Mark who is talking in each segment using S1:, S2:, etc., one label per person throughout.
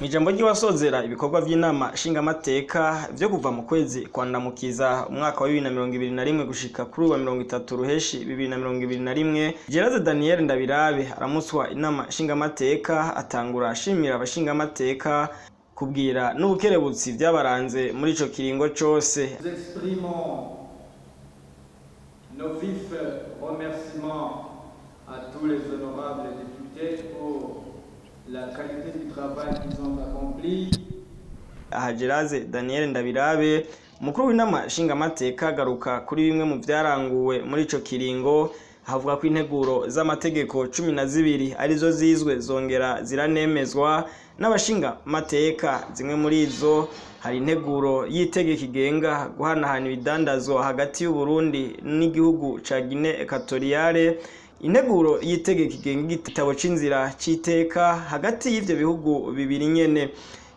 S1: Ijambo ry'abasozera ibikorwa by'inama nshingamateka byo kuva mu kwezi kwa Ndamukiza umwaka wa 2021 gushika kuri wa 30 Ruheshi 2021, Gélase Daniel NDABIRABE aramutswa inama nshingamateka atangura ashimira abashingamateka kubwira n'ubukerebutsi byabaranze muri ico kiringo cose.
S2: Nos vifs remerciements à tous les honorables députés pour la qualité du travail qu'ils ont accompli.
S1: Gélase Daniel NDABIRABE umukuru w'inama nshingamateka garuka kuri bimwe mu byaranguwe muri ico kiringo, havuga ko integuro z'amategeko 12 arizo zizwe, zongera, ziremezwa n'abashingamateka. Zimwe muri izo hari integuro y'itegeko igenga guhanahana ibidandazwa hagati y'u Burundi n'igihugu ca Guinée Equatoriale, integuro y'itegeko igenga igitabo c'inzira c'iteka hagati y'ivyo bihugu bibiri nyene,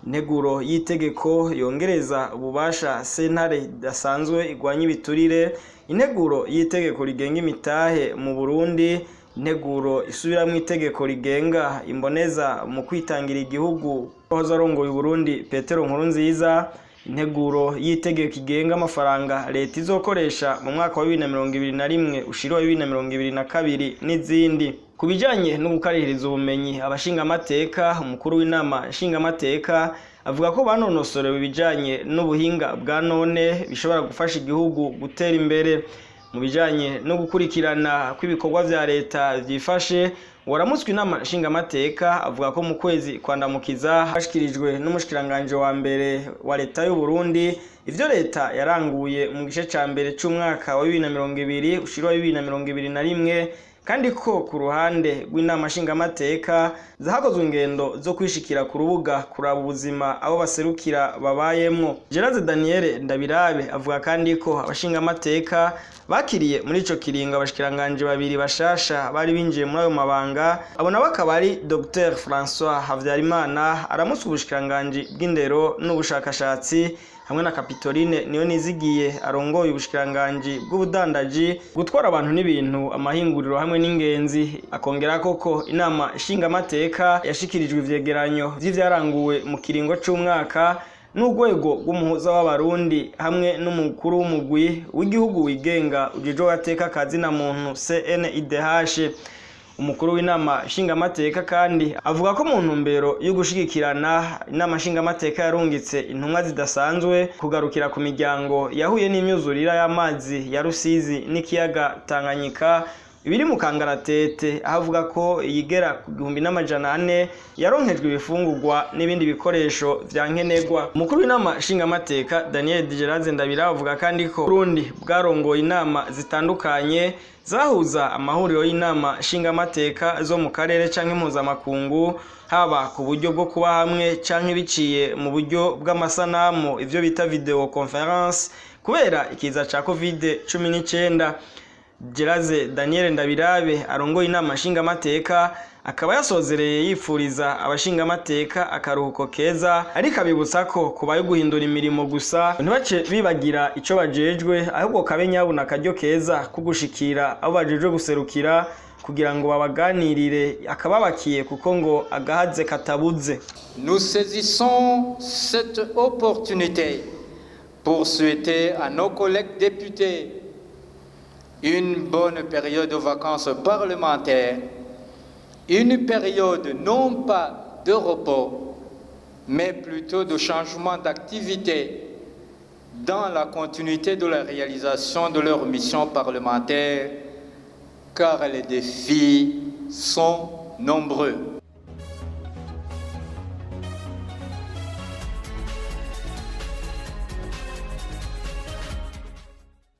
S1: integuro y'itegeko yongereza ububasha sentare idasanzwe igwanya ibiturire, integuro y'itegeko rigenga imitahe mu Burundi, integuro isubiramwo itegeko rigenga imboneza mu kwitangira igihugu wahoze arongoye Burundi Petero Nkurunziza, integuro y'itegeko igenga amafaranga leta izokoresha mu mwaka wa 2021 ushira 2022 n'izindi. Kubijanye no gukarihiriza ubumenyi abashingamateka, umukuru w'inama nshingamateka avuga ko banonosorewe ibijanye n'ubuhinga bwa none bishobora gufasha igihugu gutera imbere. Mu bijanye no gukurikirana kw'ibikorwa vya leta vyifashe, waramutswe inama nshingamateka avuga ko mu kwezi kwa Ndamukiza hashikirijwe n'umushikiranganje wa mbere wa leta y'u Burundi ivyo leta yaranguye mu gice ca mbere c'umwaka wa 2020 ushira 2021, kandi ko ku ruhande rw'inama nshingamateka zahakozwe ingendo zo kwishikira ku rubuga kuraba ubuzima abo baserukira babayemwo. Gélase Daniel NDABIRABE avuga kandi ko abashingamateka bakiriye muri ico kiringo abashikiranganje babiri bashasha bari binjiye muri ayo mabanga. Abo nabo akaba ari Dr François Havyarimana aramutswe ubushikiranganje bw'indero n'ubushakashatsi, hamwe na Kapitoline niho arongoye ubushikiranganje bw'ubudandaji, gutwara abantu n'ibintu, amahinguriro hamwe n'ingenzi. Akongera koko inama nshingamateka yashikirijwe ivyegeranyo vy'ivyaranguwe mu kiringo c'umwaka n'urwego rw'umuhuza w'abarundi hamwe n'umukuru w'umugwi w'igihugu wigenga ujejwe agateka kazina muntu CNIDH. Umukuru w'inama nshingamateka kandi avuga ko mu ntumbero yo gushigikirana inama nshingamateka yarungitse intumwa zidasanzwe kugarukira ku miryango yahuye n'imyuzurira y'amazi ya Rusizi n'ikiyaga Tanganyika ibiri mu kangaratete, avuga ko yigera ku 1400 yaronkejwe ibifungurwa n'ibindi bikoresho vya nkenerwa. Umukuru w'inama nshingamateka Daniel Gélase NDABIRABE avuga kandi ko Burundi bwarongoye inama zitandukanye zahuza amahuriro y'inama nshingamateka zo mu karere canke mpuzamakungu, haba ku buryo bwo kuba hamwe canke biciye mu buryo bw'amasanamu, ivyo bita video conference, kubera ikiza ca COVID-19. Gélase Daniel NDABIRABE arongoye inama nshingamateka akaba yasozereye yifuriza abashingamateka akaruhuko keza, ariko abibutsa ko kubaye guhindura imirimo gusa ntibace bibagira ico bajejwe, ahubwo kabe nyabuna akaryo keza kugushikira abo bajejwe guserukira kugira ngo babaganirire akababakiye, kuko ngo agahaze katabuze.
S2: Nous saisissons cette opportunité pour souhaiter à nos collègues députés une bonne période de vacances parlementaires, une période non pas de repos, mais plutôt de changement d'activité dans la continuité de la réalisation de leur mission parlementaire, car les défis sont nombreux.